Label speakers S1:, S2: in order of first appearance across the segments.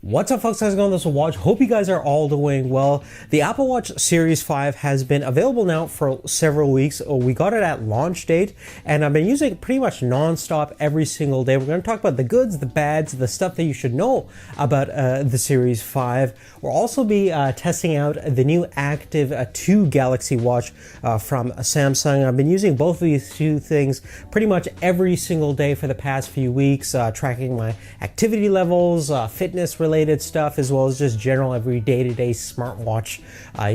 S1: What's up, folks? How's it going? This is Watch. Hope you guys are all doing well. The Apple Watch Series 5 has been available now for several weeks. We got it at launch date, and I've been using it pretty much non-stop every single day. We're going to talk about the goods, the bads, the stuff that you should know about the Series 5. We'll also be testing out the new Active 2 Galaxy Watch from Samsung. I've been using both of these two things pretty much every single day for the past few weeks, tracking my activity levels, fitness related stuff, as well as just general every day-to-day smartwatch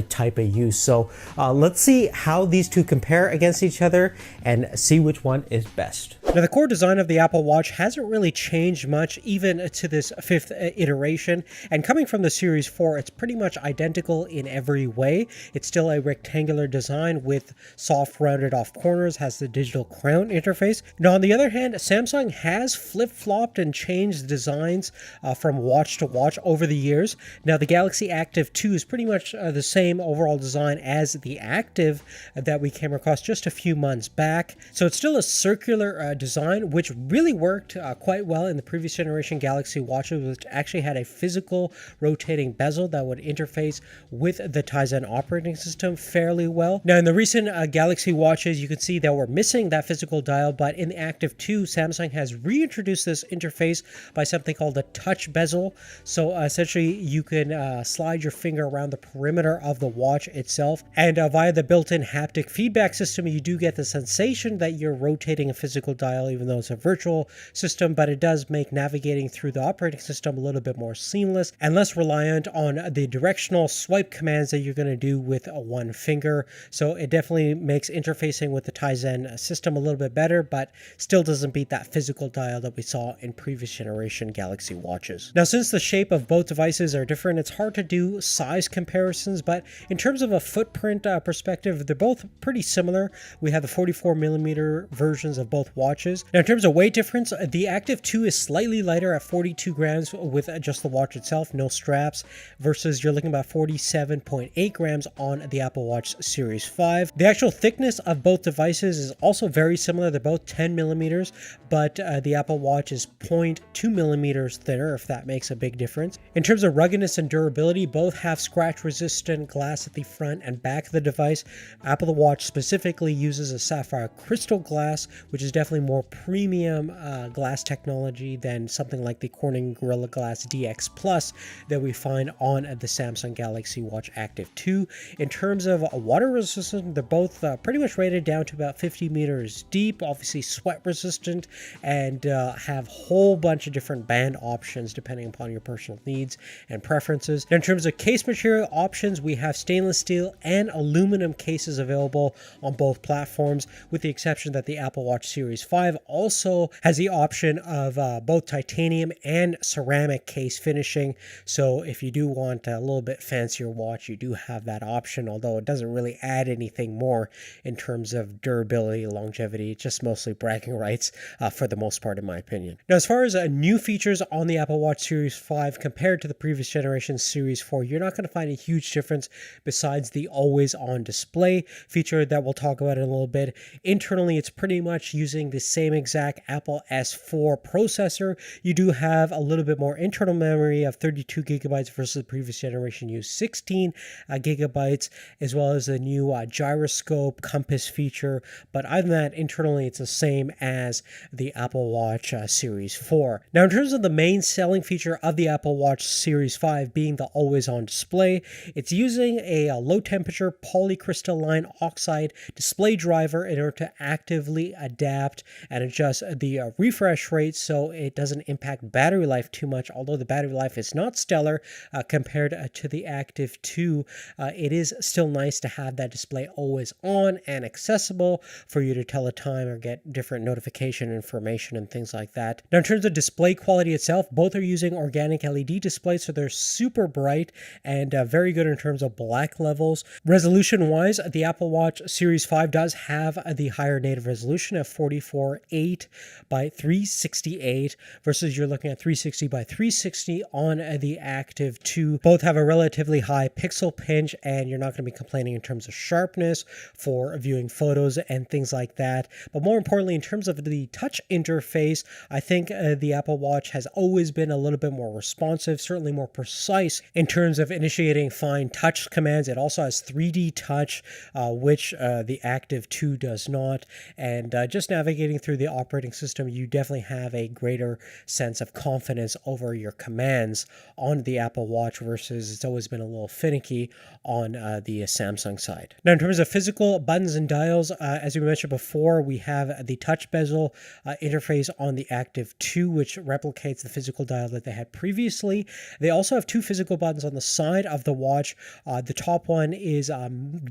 S1: type of use. So let's see how these two compare against each other and see which one is best. Now, the core design of the Apple Watch hasn't really changed much even to this fifth iteration, and coming from the Series 4, it's pretty much identical in every way. It's still a rectangular design with soft rounded off corners, has the digital crown interface. Now, on the other hand, Samsung has flip-flopped and changed designs from watch to watch over the years. Now, the Galaxy Active 2 is pretty much the same overall design as the Active that we came across just a few months back. So it's still a circular design, which really worked quite well in the previous generation Galaxy watches, which actually had a physical rotating bezel that would interface with the Tizen operating system fairly well. Now, in the recent Galaxy watches, you can see that we're missing that physical dial, but in the Active 2, Samsung has reintroduced this interface by something called a touch bezel. So essentially, you can slide your finger around the perimeter of the watch itself, and via the built-in haptic feedback system, you do get the sensation that you're rotating a physical dial, even though it's a virtual system, but it does make navigating through the operating system a little bit more seamless and less reliant on the directional swipe commands that you're going to do with one finger. So it definitely makes interfacing with the Tizen system a little bit better, but still doesn't beat that physical dial that we saw in previous generation Galaxy watches. Now, since the shape of both devices are different, it's hard to do size comparisons, but in terms of a footprint perspective, they're both pretty similar. We have the 44mm versions of both watches. Now, in terms of weight difference, the Active 2 is slightly lighter at 42 grams with just the watch itself, no straps, versus you're looking about 47.8 grams on the Apple Watch Series 5. The actual thickness of both devices is also very similar. They're both 10 millimeters, but the Apple Watch is 0.2 millimeters thinner, if that makes a big difference. In terms of ruggedness and durability, both have scratch-resistant glass at the front and back of the device. Apple Watch specifically uses a sapphire crystal glass, which is definitely more premium glass technology than something like the Corning Gorilla Glass DX Plus that we find on the Samsung Galaxy Watch Active 2. In terms of water resistance, they're both pretty much rated down to about 50 meters deep, obviously sweat resistant, and have a whole bunch of different band options depending upon your personal needs and preferences. Now, in terms of case material options, we have stainless steel and aluminum cases available on both platforms, with the exception that the Apple Watch Series 5 also has the option of both titanium and ceramic case finishing. So if you do want a little bit fancier watch, you do have that option, although it doesn't really add anything more in terms of durability, longevity. It's just mostly bragging rights for the most part, in my opinion. Now, as far as new features on the Apple Watch Series 5 compared to the previous generation Series 4, you're not going to find a huge difference besides the always-on display feature that we'll talk about in a little bit. Internally, it's pretty much using the same exact Apple S4 processor. You do have a little bit more internal memory of 32 gigabytes versus the previous generation used 16 gigabytes, as well as the new gyroscope compass feature. But other than that, internally, it's the same as the Apple Watch Series 4. Now, in terms of the main selling feature of the Apple Watch Series 5 being the always-on display, it's using a low-temperature polycrystalline oxide display driver in order to actively adapt and adjust the refresh rate so it doesn't impact battery life too much. Although the battery life is not stellar compared to the Active 2, it is still nice to have that display always on and accessible for you to tell the time or get different notification information and things like that. Now, in terms of display quality itself, both are using organic LED displays, so they're super bright and very good in terms of black levels. Resolution wise, the Apple Watch Series 5 does have the higher native resolution of 44 408 by 368 versus you're looking at 360 by 360 on the Active 2. Both have a relatively high pixel pinch, and you're not going to be complaining in terms of sharpness for viewing photos and things like that. But more importantly, in terms of the touch interface, I think the Apple Watch has always been a little bit more responsive, certainly more precise in terms of initiating fine touch commands. It also has 3D touch, which the Active 2 does not. And just navigating through the operating system, you definitely have a greater sense of confidence over your commands on the Apple Watch versus it's always been a little finicky on the Samsung side. Now, in terms of physical buttons and dials, as we mentioned before, we have the touch bezel interface on the Active 2, which replicates the physical dial that they had previously. They also have two physical buttons on the side of the watch. The top one is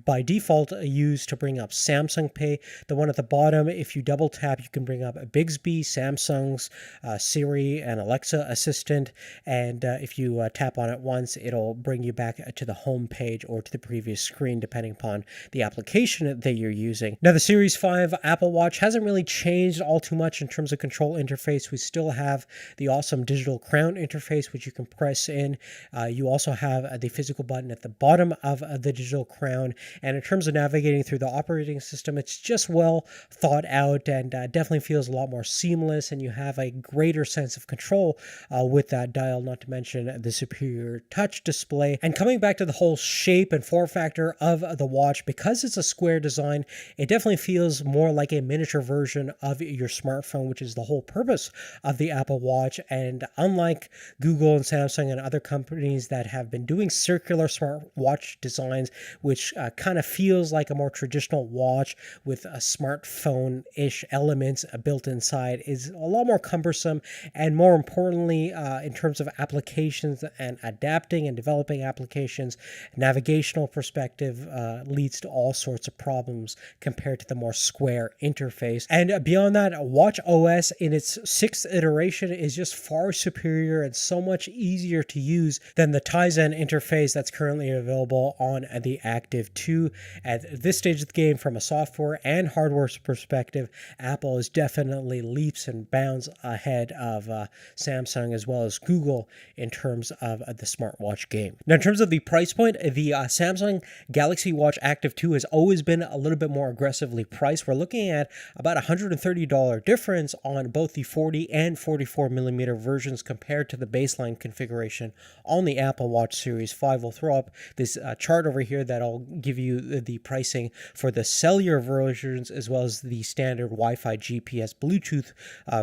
S1: by default used to bring up Samsung Pay. The one at the bottom, if you double tap, you can bring up Bixby, Samsung's Siri, and Alexa Assistant. And if you tap on it once, it'll bring you back to the home page or to the previous screen, depending upon the application that you're using. Now, the Series 5 Apple Watch hasn't really changed all too much in terms of control interface. We still have the awesome digital crown interface, which you can press in. You also have the physical button at the bottom of the digital crown. And in terms of navigating through the operating system, it's just well thought out and definitely feels a lot more seamless, and you have a greater sense of control with that dial, not to mention the superior touch display. And coming back to the whole shape and form factor of the watch, because it's a square design, it definitely feels more like a miniature version of your smartphone, which is the whole purpose of the Apple Watch. And unlike Google and Samsung and other companies that have been doing circular smartwatch designs, which kind of feels like a more traditional watch with a smartphone-ish elements built inside, is a lot more cumbersome, and more importantly, in terms of applications and adapting and developing applications, navigational perspective leads to all sorts of problems compared to the more square interface. And beyond that, Watch OS in its 6th iteration is just far superior and so much easier to use than the Tizen interface that's currently available on the Active 2. At this stage of the game, from a software and hardware perspective, Apple is definitely leaps and bounds ahead of Samsung as well as Google in terms of the smartwatch game. Now, in terms of the price point, the Samsung Galaxy Watch Active 2 has always been a little bit more aggressively priced. We're looking at about $130 difference on both the 40 and 44 millimeter versions compared to the baseline configuration on the Apple Watch Series 5. We'll throw up this chart over here that'll give you the pricing for the cellular versions as well as the standard Wi-Fi, GPS, Bluetooth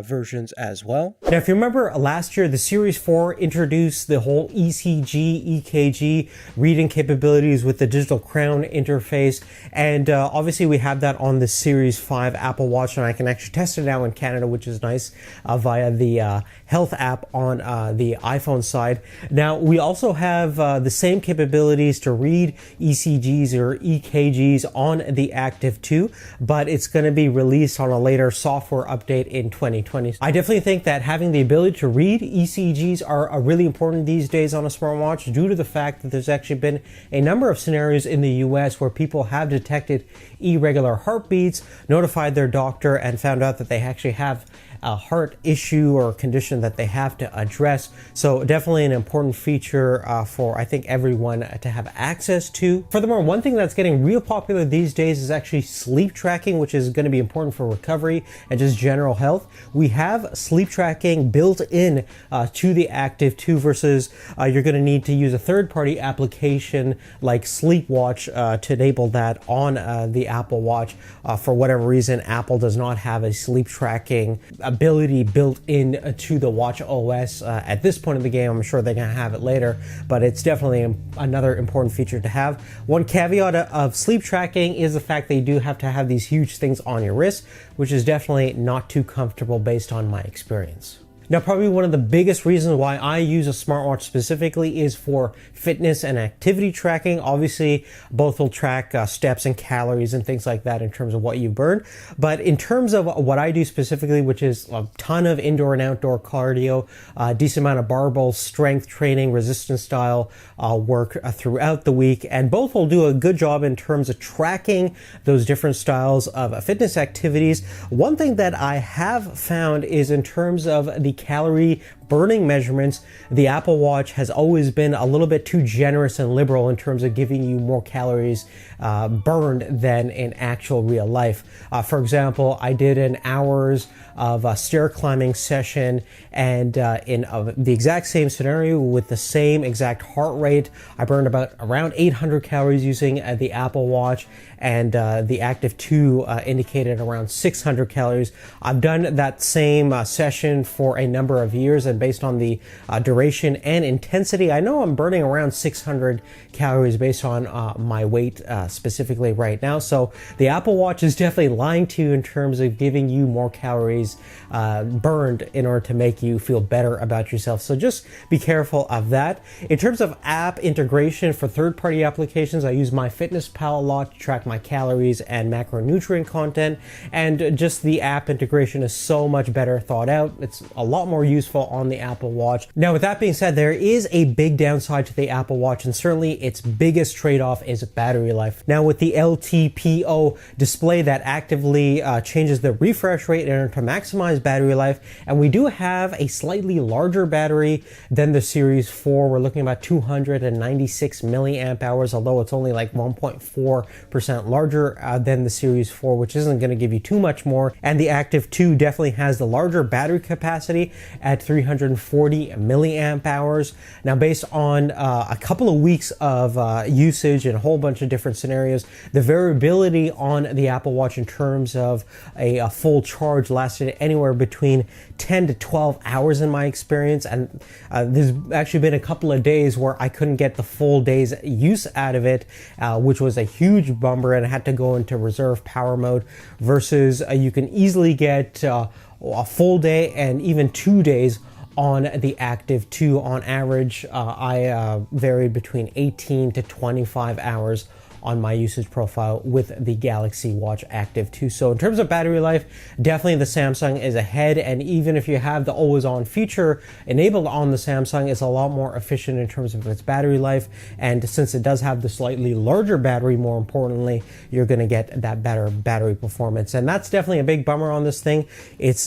S1: versions as well. Now, if you remember last year, the Series 4 introduced the whole ECG, EKG reading capabilities with the digital crown interface, and obviously we have that on the Series 5 Apple Watch, and I can actually test it now in Canada, which is nice, via the Health app on the iPhone side. Now, we also have the same capabilities to read ECGs or EKGs on the Active 2, but it's going to be released on a later software update in 2020. I definitely think that having the ability to read ECGs are really important these days on a smartwatch, due to the fact that there's actually been a number of scenarios in the US where people have detected irregular heartbeats, notified their doctor, and found out that they actually have a heart issue or condition that they have to address. So definitely an important feature for, I think, everyone to have access to. Furthermore, one thing that's getting real popular these days is actually sleep tracking, which is going to be important for recovery and just general health. We have sleep tracking built in to the Active 2 versus you're going to need to use a third-party application like Sleepwatch to enable that on the Apple Watch. For whatever reason, Apple does not have a sleep tracking ability built in to the Watch OS at this point in the game. I'm sure they're going to have it later, but it's definitely another important feature to have. One caveat of sleep tracking is the fact that you do have to have these huge things on your wrist, which is definitely not too comfortable based on my experience. Now, probably one of the biggest reasons why I use a smartwatch specifically is for fitness and activity tracking. Obviously, both will track steps and calories and things like that in terms of what you burn. But in terms of what I do specifically, which is a ton of indoor and outdoor cardio, a decent amount of barbell strength training, resistance style work throughout the week, and both will do a good job in terms of tracking those different styles of fitness activities. One thing that I have found is in terms of the calorie burning measurements, the Apple Watch has always been a little bit too generous and liberal in terms of giving you more calories burned than in actual real life. For example, I did an hours of a stair climbing session, and in the exact same scenario with the same exact heart rate, I burned around 800 calories using the Apple Watch, and the Active 2 indicated around 600 calories. I've done that same session for a number of years, and based on the duration and intensity, I know I'm burning around 600 calories based on my weight specifically right now. So the Apple Watch is definitely lying to you in terms of giving you more calories burned in order to make you feel better about yourself. So just be careful of that. In terms of app integration for third-party applications, I use MyFitnessPal a lot to track my calories and macronutrient content, and just the app integration is so much better thought out. It's a lot more useful on the Apple Watch. Now, with that being said, there is a big downside to the Apple Watch, and certainly its biggest trade-off is battery life. Now, with the LTPO display that actively changes the refresh rate in order to maximize battery life, and we do have a slightly larger battery than the Series 4. We're looking at about 296 milliamp hours, although it's only like 1.4% larger than the Series 4, which isn't going to give you too much more. And the Active 2 definitely has the larger battery capacity at 340 milliamp hours. Now, based on a couple of weeks of usage and a whole bunch of different scenarios, the variability on the Apple Watch in terms of a full charge lasted anywhere between 10 to 12 hours in my experience, and there's actually been a couple of days where I couldn't get the full day's use out of it, which was a huge bummer, and I had to go into reserve power mode, versus you can easily get a full day and even 2 days on the Active 2. On average, I varied between 18 to 25 hours on my usage profile with the Galaxy Watch Active 2. So in terms of battery life, definitely the Samsung is ahead, and even if you have the always on feature enabled on the Samsung, it's a lot more efficient in terms of its battery life, and since it does have the slightly larger battery, more importantly, you're going to get that better battery performance. And that's definitely a big bummer on this thing. It's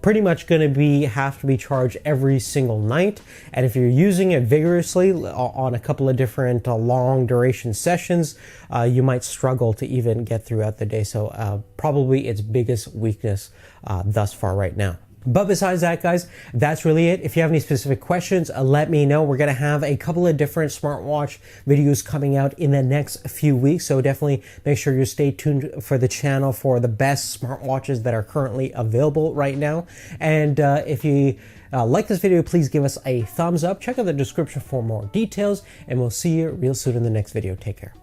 S1: pretty much going to have to be charged every single night, and if you're using it vigorously on a couple of different long duration sessions, you might struggle to even get throughout the day. So probably its biggest weakness thus far right now. But besides that, guys, that's really it. If you have any specific questions, let me know. We're going to have a couple of different smartwatch videos coming out in the next few weeks, so definitely make sure you stay tuned for the channel for the best smartwatches that are currently available right now. And if you like this video, please give us a thumbs up. Check out the description for more details, and we'll see you real soon in the next video. Take care.